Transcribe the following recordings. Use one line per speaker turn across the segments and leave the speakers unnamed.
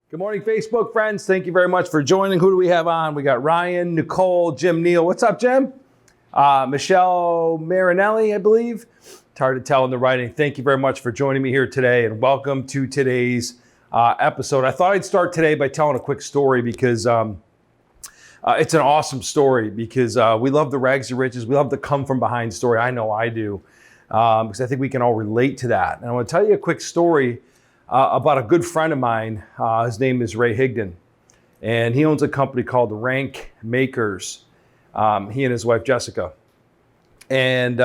Good morning, Facebook friends. Thank you very much for joining. Who do we have on? We got Ryan, Nicole, Jim, Neal. What's up, Jim? Michelle Marinelli, I believe. It's hard to tell in the writing. Thank you very much for joining me here today, and welcome to today's episode. I thought I'd start today by telling a quick story because it's an awesome story because we love the rags to riches. We love the come from behind story. I know I do because I think we can all relate to that. And I want to tell you a quick story about a good friend of mine. His name is Ray Higdon, and he owns a company called Rank Makers. He and his wife Jessica, and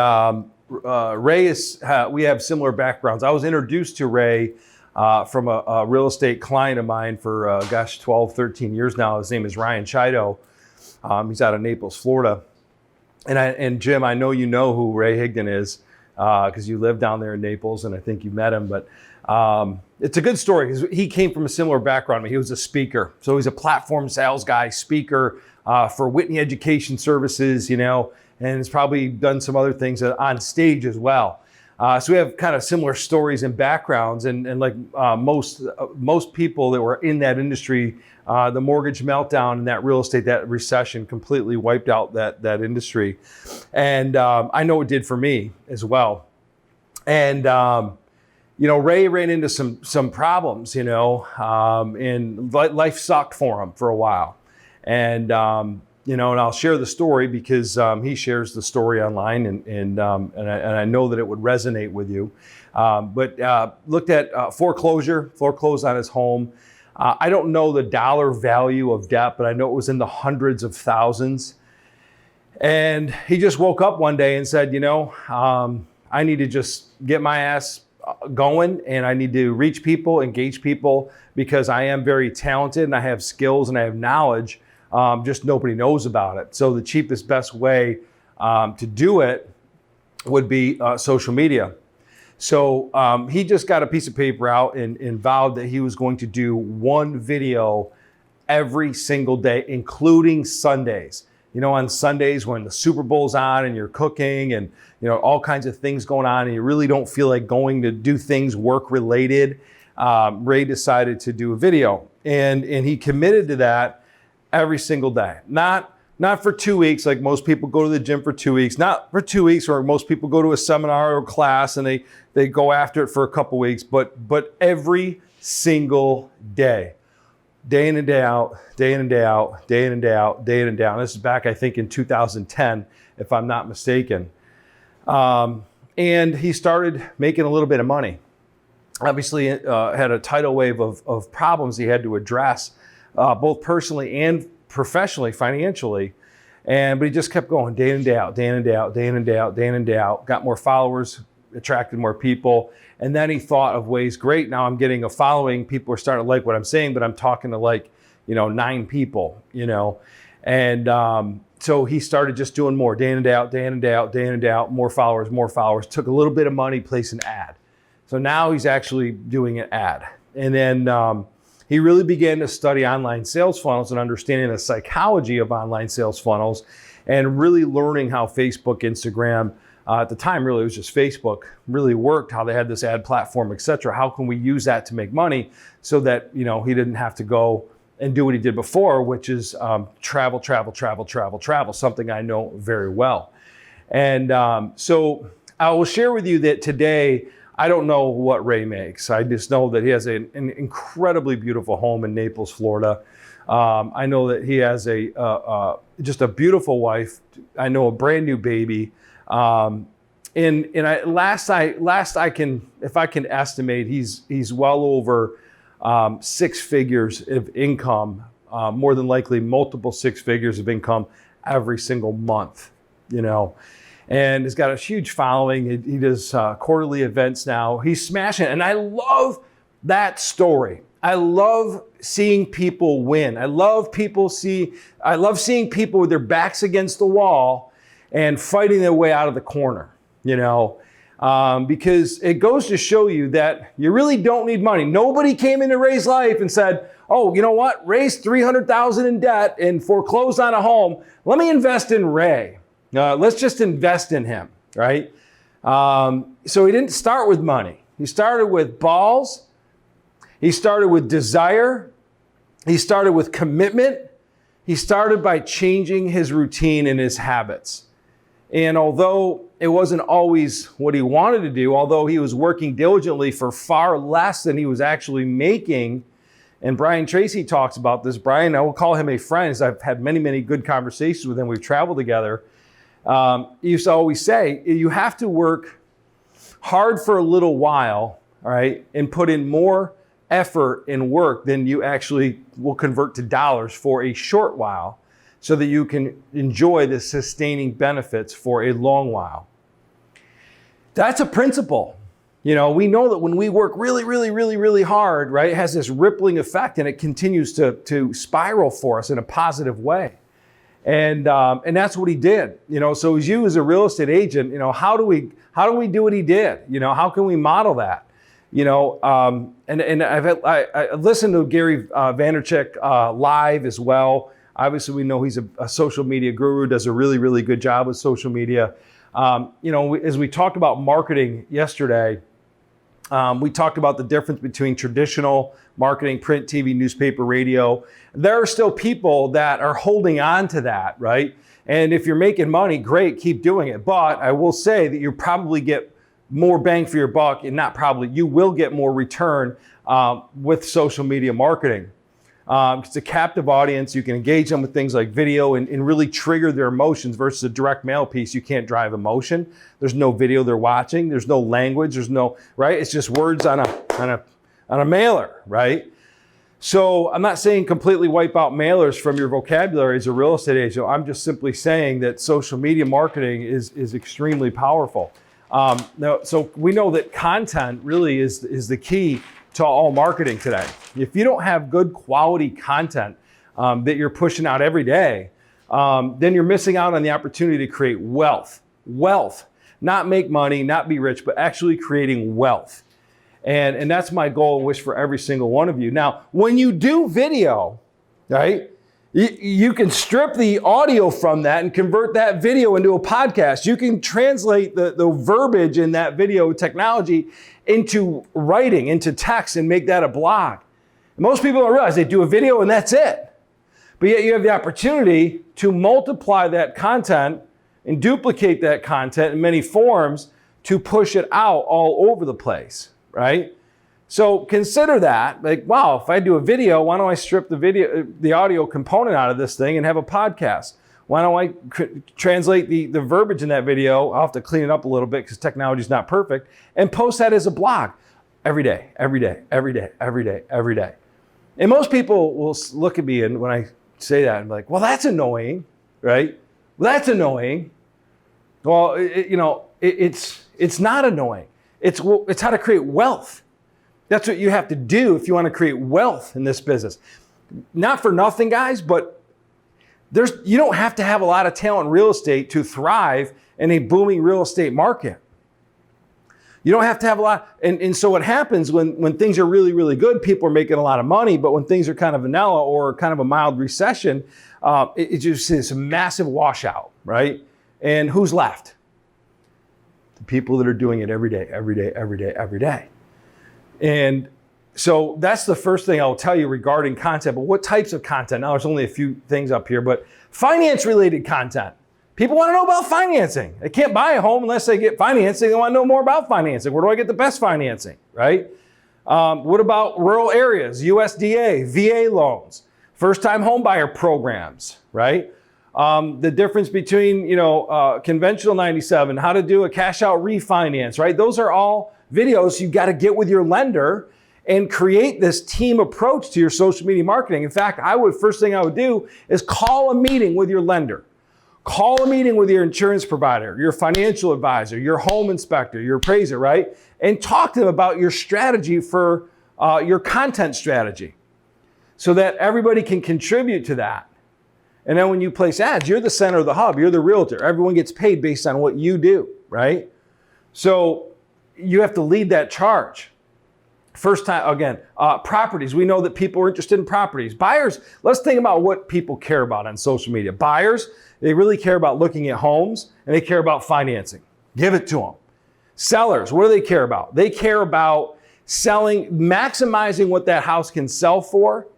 Ray is. We have similar backgrounds. I was introduced to Ray from a real estate client of mine for 12, 13 years now. His name is Ryan Chido. He's out of Naples, Florida, and Jim, I know you know who Ray Higdon is because you live down there in Naples, and I think you met him, but. It's a good story because he came from a similar background. He was a speaker. So he's a platform sales guy, speaker for win.I Education Services, you know, and has probably done some other things on stage as well. So we have kind of similar stories and backgrounds. And like most people that were in that industry, the mortgage meltdown and that real estate, that recession completely wiped out that industry. And I know it did for me as well. And you know, Ray ran into some problems, you know, and life sucked for him for a while. And, you know, and I'll share the story because he shares the story online and I know that it would resonate with you. But looked at foreclosed on his home. I don't know the dollar value of debt, but I know it was in the hundreds of thousands. And he just woke up one day and said, you know, I need to just get my ass going, and I need to reach people, engage people, because I am very talented and I have skills and I have knowledge. Just nobody knows about it. So the cheapest, best way to do it would be social media. So he just got a piece of paper out and vowed that he was going to do one video every single day, including Sundays. You know, on Sundays when the Super Bowl's on and you're cooking and, you know, all kinds of things going on and you really don't feel like going to do things work related, Ray decided to do a video. And he committed to that every single day. Not for 2 weeks, like most people go to the gym for 2 weeks. Not for 2 weeks, or most people go to a seminar or class and they go after it for a couple weeks, but every single day. Day in and day out, day in and day out, day in and day out, day in and day out. This is back, I think, in 2010, if I'm not mistaken. And he started making a little bit of money. Obviously, had a tidal wave of problems he had to address, both personally and professionally, financially. But he just kept going day in and day out, day in and day out, day in and day out, day in and day out. Got more followers, attracted more people. And then he thought of ways, great, now I'm getting a following. People are starting to like what I'm saying, but I'm talking to like, you know, 9 people, you know. And so he started just doing more day in and day out, day in and day out, day in and day out, more followers, took a little bit of money, placed an ad. So now he's actually doing an ad. And then he really began to study online sales funnels and understanding the psychology of online sales funnels and really learning how Facebook, Instagram, at the time, really, it was just Facebook, really worked, how they had this ad platform, et cetera. How can we use that to make money so that, you know, he didn't have to go and do what he did before, which is travel, something I know very well. And so I will share with you that today, I don't know what Ray makes. I just know that he has an incredibly beautiful home in Naples, Florida. I know that he has just a beautiful wife. I know a brand new baby. Last I can, if I can estimate, he's well over 6 figures of income, more than likely multiple 6 figures of income every single month, you know, and he's got a huge following. He does quarterly events now. He's smashing it. And I love that story. I love seeing people win. I love seeing people with their backs against the wall and fighting their way out of the corner, you know, because it goes to show you that you really don't need money. Nobody came into Ray's life and said, oh, you know what? Ray's $300,000 in debt and foreclosed on a home. Let me invest in Ray. Let's just invest in him, right? So he didn't start with money. He started with balls. He started with desire, He started with commitment. He started by changing his routine and his habits. And although it wasn't always what he wanted to do, although he was working diligently for far less than he was actually making, and Brian Tracy talks about this. Brian, I will call him a friend, as I've had many, many good conversations with him. We've traveled together. He used to always say, you have to work hard for a little while, all right, and put in more effort and work than you actually will convert to dollars for a short while, so that you can enjoy the sustaining benefits for a long while. That's a principle. You know, we know that when we work really, really, really, really hard, right, it has this rippling effect, and it continues to spiral for us in a positive way. And that's what he did. You know, so as you as a real estate agent, you know, how do we do what he did? You know, how can we model that? You know, and I listened to Gary Vaynerchuk live as well. Obviously, we know he's a social media guru, does a really, really good job with social media. You know, as we talked about marketing yesterday, we talked about the difference between traditional marketing, print, TV, newspaper, radio. There are still people that are holding on to that, right? And if you're making money, great, keep doing it. But I will say that you probably get more bang for your buck, and not probably, you will get more return with social media marketing. It's a captive audience. You can engage them with things like video and really trigger their emotions, versus a direct mail piece. You can't drive emotion. There's no video they're watching. There's no language. There's no, right? It's just words on a mailer, right? So I'm not saying completely wipe out mailers from your vocabulary as a real estate agent. I'm just simply saying that social media marketing is extremely powerful. So we know that content really is the key to all marketing today. If you don't have good quality content that you're pushing out every day, then you're missing out on the opportunity to create wealth. Wealth, not make money, not be rich, but actually creating wealth. And that's my goal and wish for every single one of you. Now, when you do video, right, you can strip the audio from that and convert that video into a podcast. You can translate the verbiage in that video technology into writing, into text, and make that a blog. Most people don't realize they do a video and that's it. But yet you have the opportunity to multiply that content and duplicate that content in many forms to push it out all over the place, right? So consider that, like, wow, if I do a video, why don't I strip the audio component out of this thing and have a podcast? Why don't I translate the verbiage in that video? I'll have to clean it up a little bit because technology is not perfect, and post that as a blog every day, every day, every day, every day, every day. And most people will look at me and when I say that, I'm like, well, that's annoying, right? Well, that's annoying. Well, it's not annoying. It's how to create wealth. That's what you have to do if you want to create wealth in this business. Not for nothing, guys, but you don't have to have a lot of talent in real estate to thrive in a booming real estate market. You don't have to have a lot. And so what happens when things are really, really good, people are making a lot of money, but when things are kind of vanilla or kind of a mild recession, it's just this massive washout, right? And who's left? The people that are doing it every day, every day, every day, every day. And so that's the first thing I'll tell you regarding content. But what types of content? Now, there's only a few things up here, but finance-related content. People want to know about financing. They can't buy a home unless they get financing. They want to know more about financing. Where do I get the best financing, right? What about rural areas, USDA, VA loans, first-time home buyer programs, right? The difference between, conventional 97, how to do a cash-out refinance, right? Those are all videos you got to get with your lender and create this team approach to your social media marketing. In fact, first thing I would do is call a meeting with your lender. Call a meeting with your insurance provider, your financial advisor, your home inspector, your appraiser, right? And talk to them about your strategy for your content strategy so that everybody can contribute to that. And then when you place ads, you're the center of the hub. You're the realtor. Everyone gets paid based on what you do, right? So you have to lead that charge. First time, again, properties. We know that people are interested in properties. Buyers, let's think about what people care about on social media. Buyers, they really care about looking at homes and they care about financing. Give it to them. Sellers, what do they care about? They care about selling, maximizing what that house can sell for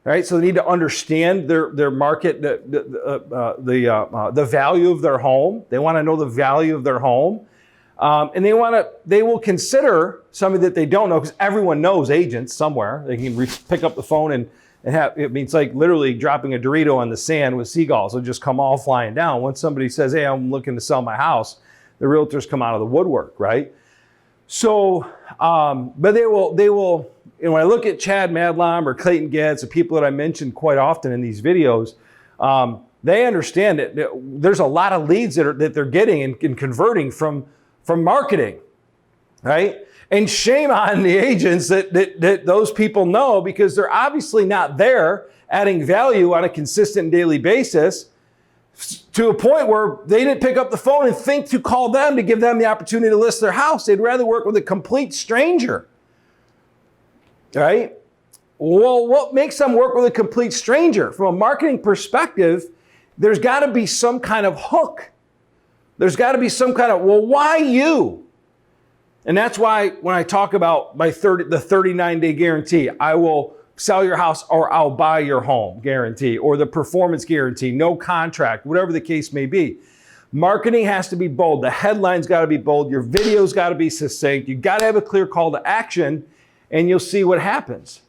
right? So they need to understand their market, the value of their home. They want to know the value of their home. And they will consider something that they don't know, because everyone knows agents somewhere. They can pick up the phone and have, I mean, it's like literally dropping a Dorito on the sand with seagulls. They'll just come all flying down. Once somebody says, hey, I'm looking to sell my house, the realtors come out of the woodwork, right? So, but they will, when I look at Chad Madlom or Clayton Getz, the people that I mentioned quite often in these videos, they understand that there's a lot of leads that they're getting and converting from marketing, right? And shame on the agents that those people know, because they're obviously not there adding value on a consistent daily basis to a point where they didn't pick up the phone and think to call them to give them the opportunity to list their house. They'd rather work with a complete stranger, right? Well, what makes them work with a complete stranger? From a marketing perspective, there's got to be some kind of hook. There's got to be some kind of, well, why you? And that's why when I talk about the 39-day guarantee, I will sell your house or I'll buy your home guarantee, or the performance guarantee, no contract, whatever the case may be. Marketing has to be bold. The headline's got to be bold. Your video's got to be succinct. You got to have a clear call to action, and you'll see what happens.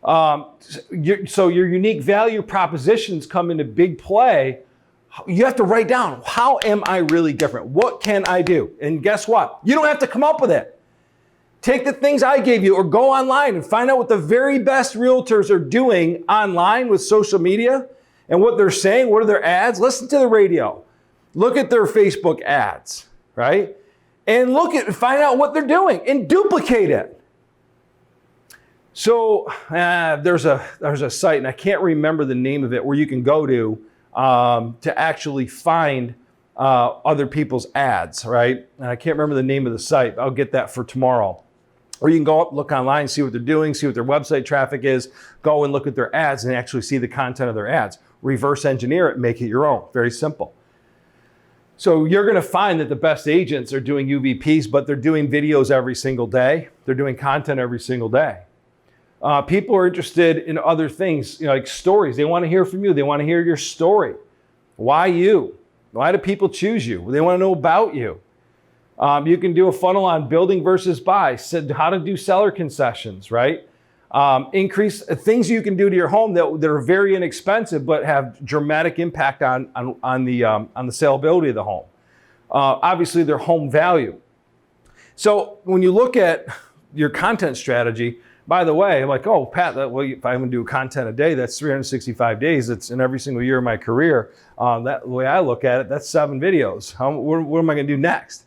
So your unique value propositions come into big play. You have to write down, how am I really different? What can I do? And guess what? You don't have to come up with it. Take the things I gave you, or go online and find out what the very best realtors are doing online with social media and what they're saying. What are their ads? Listen to the radio. Look at their Facebook ads, right? And find out what they're doing and duplicate it. So there's a site, and I can't remember the name of it, where you can go to actually find other people's ads, right? And I can't remember the name of the site. I'll get that for tomorrow. Or you can go up, look online, see what they're doing, see what their website traffic is, go and look at their ads and actually see the content of their ads. Reverse engineer it, make it your own. Very simple. So you're going to find that the best agents are doing UVPs, but they're doing videos every single day. They're doing content every single day. People are interested in other things, like stories. They want to hear from you. They want to hear your story. Why you? Why do people choose you? They want to know about you. You can do a funnel on building versus buy, how to do seller concessions, right? Increase things you can do to your home that are very inexpensive but have dramatic impact on the saleability of the home. Obviously, their home value. So when you look at your content strategy, by the way, I'm like, oh, Pat, if I'm going to do content a day, that's 365 days. That's in every single year of my career. The way I look at it, that's 7 videos. What am I going to do next?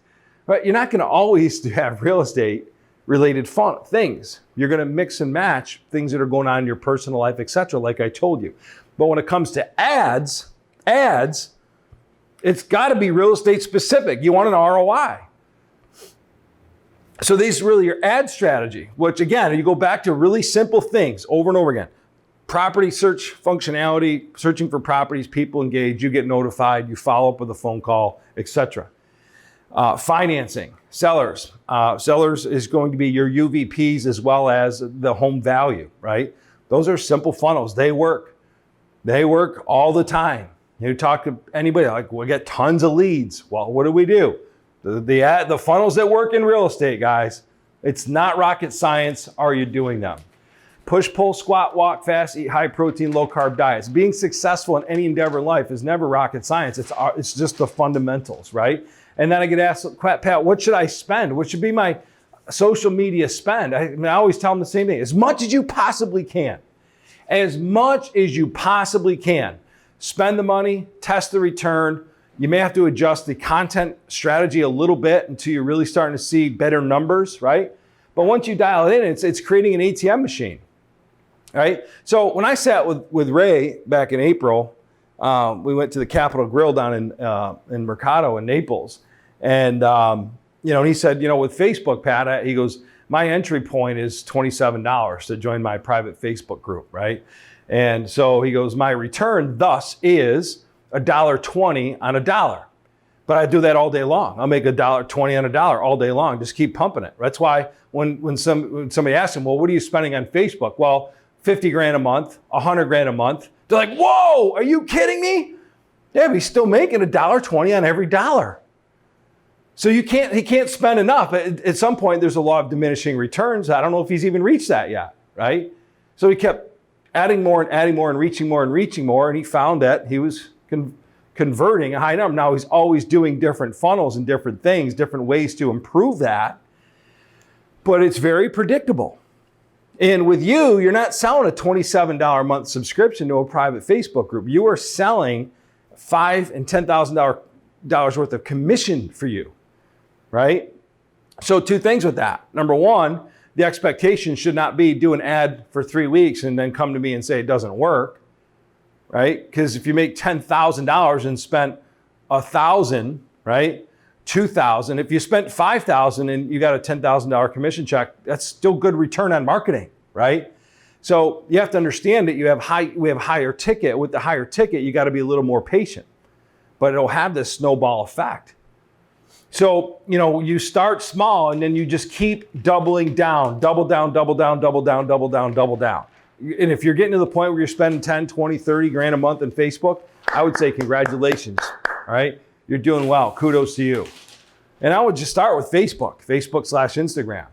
Right? You're not going to always have real estate related fun things. You're going to mix and match things that are going on in your personal life, etc., like I told you. But when it comes to ads, it's got to be real estate specific. You want an ROI. So these are really your ad strategy, which again, you go back to really simple things over and over again. Property search functionality, searching for properties, people engage, you get notified, you follow up with a phone call, etc. Financing, sellers. Sellers is going to be your UVPs as well as the home value, right? Those are simple funnels. They work. They work all the time. You talk to anybody, like, we get tons of leads. Well, what do? The funnels that work in real estate, guys, it's not rocket science. Are you doing them? Push, pull, squat, walk fast, eat high protein, low carb diets. Being successful in any endeavor in life is never rocket science. It's just the fundamentals, right? And then I get asked, Pat, what should I spend? What should be my social media spend? I always tell them the same thing. As much as you possibly can. As much as you possibly can. Spend the money, test the return. You may have to adjust the content strategy a little bit until you're really starting to see better numbers, right? But once you dial it in, it's creating an ATM machine, right? So when I sat with Ray back in April, we went to the Capitol Grill down in Mercado in Naples. And, he said, with Facebook, Pat, he goes, my entry point is $27 to join my private Facebook group, right? And so he goes, my return thus is $1.20 on a dollar. But I do that all day long. I'll make $1.20 on a dollar all day long. Just keep pumping it. That's why when somebody asks him, well, what are you spending on Facebook? Well, 50 grand a month, 100 grand a month. They're like, whoa, are you kidding me? Yeah, but he's still making $1.20 on every dollar. So he can't spend enough. At some point, there's a law of diminishing returns. I don't know if he's even reached that yet, right? So he kept adding more and adding more and reaching more and reaching more. And he found that he was converting a high number. Now he's always doing different funnels and different things, different ways to improve that. But it's very predictable. And with you, you're not selling a $27 a month subscription to a private Facebook group. You are selling $5,000 and $10,000 worth of commission for you, right? So 2 things with that. Number 1, the expectation should not be do an ad for 3 weeks and then come to me and say it doesn't work, right? Because if you make $10,000 and spent $1,000, right? $2,000. If you spent $5,000 and you got a $10,000 commission check, that's still good return on marketing, right? So you have to understand that we have higher ticket. With the higher ticket, you got to be a little more patient, but it'll have this snowball effect. So, you start small and then you just keep doubling down, double down, double down, double down, double down, double down. And if you're getting to the point where you're spending 10, 20, 30 grand a month in Facebook, I would say congratulations, all right? You're doing well. Kudos to you. And I would just start with Facebook/Instagram.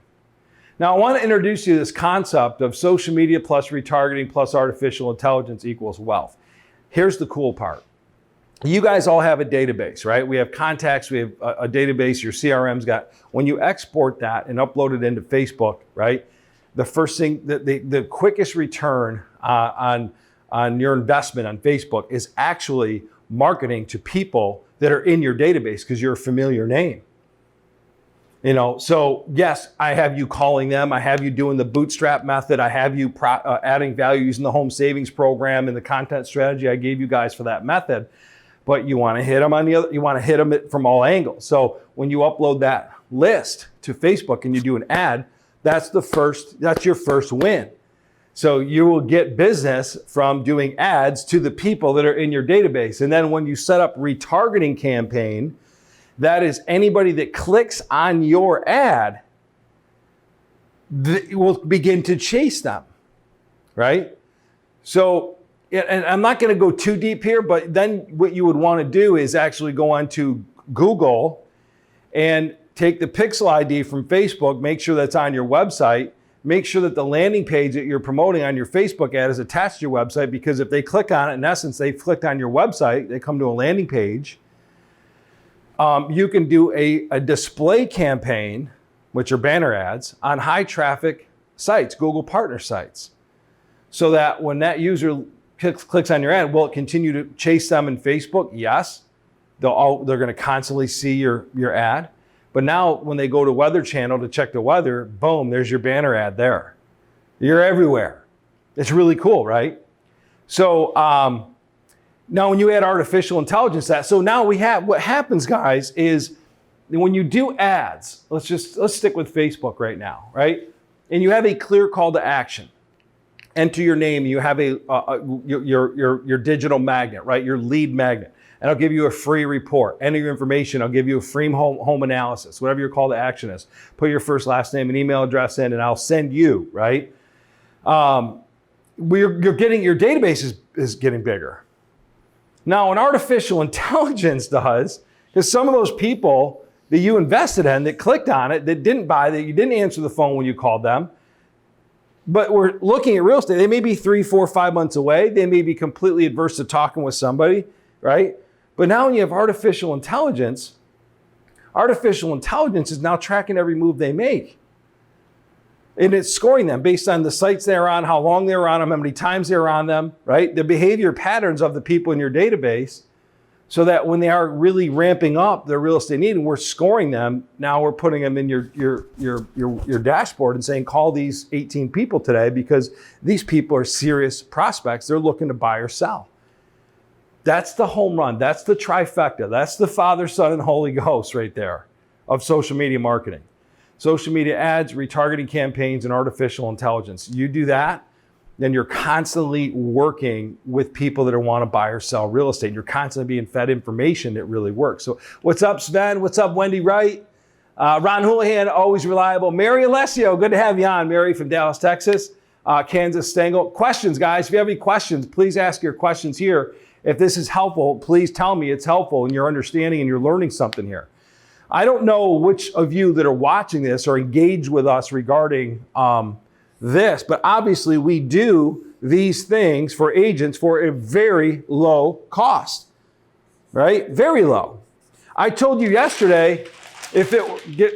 Now, I want to introduce you to this concept of social media plus retargeting plus artificial intelligence equals wealth. Here's the cool part. You guys all have a database, right? We have contacts, we have a database, your CRM's got. When you export that and upload it into Facebook, right? The first thing, the quickest return on your investment on Facebook is actually marketing to people that are in your database because you're a familiar name. So yes, I have you calling them. I have you doing the bootstrap method. I have you adding value using the home savings program and the content strategy I gave you guys for that method. But you want to hit them you want to hit them from all angles. So when you upload that list to Facebook and you do an ad, that's your first win. So you will get business from doing ads to the people that are in your database. And then when you set up retargeting campaign, that is anybody that clicks on your ad will begin to chase them, right? So, and I'm not going to go too deep here, but then what you would want to do is actually go onto Google and take the pixel ID from Facebook, make sure that's on your website, make sure that the landing page that you're promoting on your Facebook ad is attached to your website, because if they click on it, in essence, they've clicked on your website, they come to a landing page. You can do a display campaign, which are banner ads, on high traffic sites, Google partner sites, so that when that user clicks on your ad, will it continue to chase them in Facebook? Yes. They're going to constantly see your ad. But now when they go to Weather Channel to check the weather, boom, there's your banner ad there. You're everywhere. It's really cool, right? So now when you add artificial intelligence, so now what happens, guys, is when you do ads, let's stick with Facebook right now, right? And you have a clear call to action. Enter your name, you have your digital magnet, right? Your lead magnet. And I'll give you a free report. Enter your information. I'll give you a free home analysis, whatever your call to action is. Put your first, last name, and email address in, and I'll send you, right? Your database is getting bigger. Now, what artificial intelligence does, is some of those people that you invested in, that clicked on it, that didn't buy, that you didn't answer the phone when you called them, but we're looking at real estate. They may be 3, 4, 5 months away. They may be completely adverse to talking with somebody, right? But now when you have artificial intelligence is now tracking every move they make. And it's scoring them based on the sites they're on, how long they're on them, how many times they're on them, right? The behavior patterns of the people in your database, so that when they are really ramping up their real estate need and we're scoring them, now we're putting them in your dashboard and saying, call these 18 people today because these people are serious prospects. They're looking to buy or sell. That's the home run. That's the trifecta. That's the Father, Son, and Holy Ghost right there of social media marketing. Social media ads, retargeting campaigns, and artificial intelligence. You do that, then you're constantly working with people that want to buy or sell real estate. You're constantly being fed information that really works. So what's up, Sven? What's up, Wendy Wright? Ron Houlihan, always reliable. Mary Alessio, good to have you on. Mary from Dallas, Texas. Kansas Stengel. Questions, guys. If you have any questions, please ask your questions here. If this is helpful, please tell me it's helpful and you're understanding and you're learning something here. I don't know which of you that are watching this are engaged with us regarding this, but obviously we do these things for agents for a very low cost, right? Very low. I told you yesterday,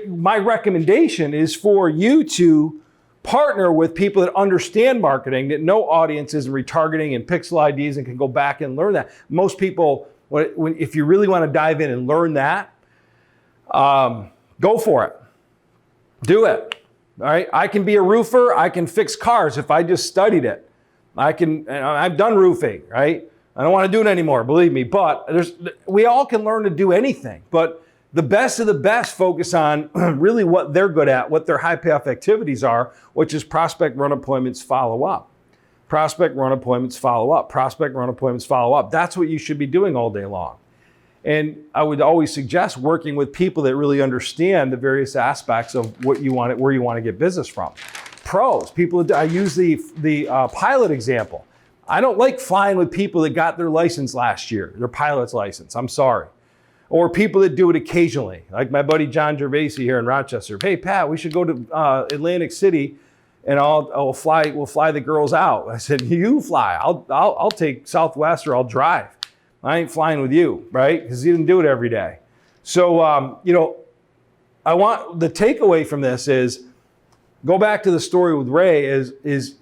my recommendation is for you to partner with people that understand marketing, that know audiences and retargeting and pixel IDs and can go back and learn that. Most people, if you really want to dive in and learn that, go for it. Do it. All right. I can be a roofer. I can fix cars if I just studied it. I've done roofing, right? I don't want to do it anymore, believe me. But we all can learn to do anything. But the best of the best focus on really what they're good at, what their high payoff activities are, which is prospect, run appointments, follow up. Prospect, run appointments, follow up. Prospect, run appointments, follow up. That's what you should be doing all day long. And I would always suggest working with people that really understand the various aspects of what you want, where you want to get business from. Pros, I use the pilot example. I don't like flying with people that got their license last year, their pilot's license. I'm sorry. Or people that do it occasionally, like my buddy John Gervasi here in Rochester. Hey, Pat, we should go to Atlantic City, and we'll fly the girls out. I said, you fly. I'll take Southwest or I'll drive. I ain't flying with you, right? Because he didn't do it every day. So, I want the takeaway from this is, go back to the story with Ray, is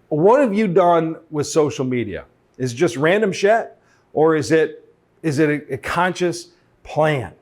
what have you done with social media? Is it just random shit? Or is it a conscious plan?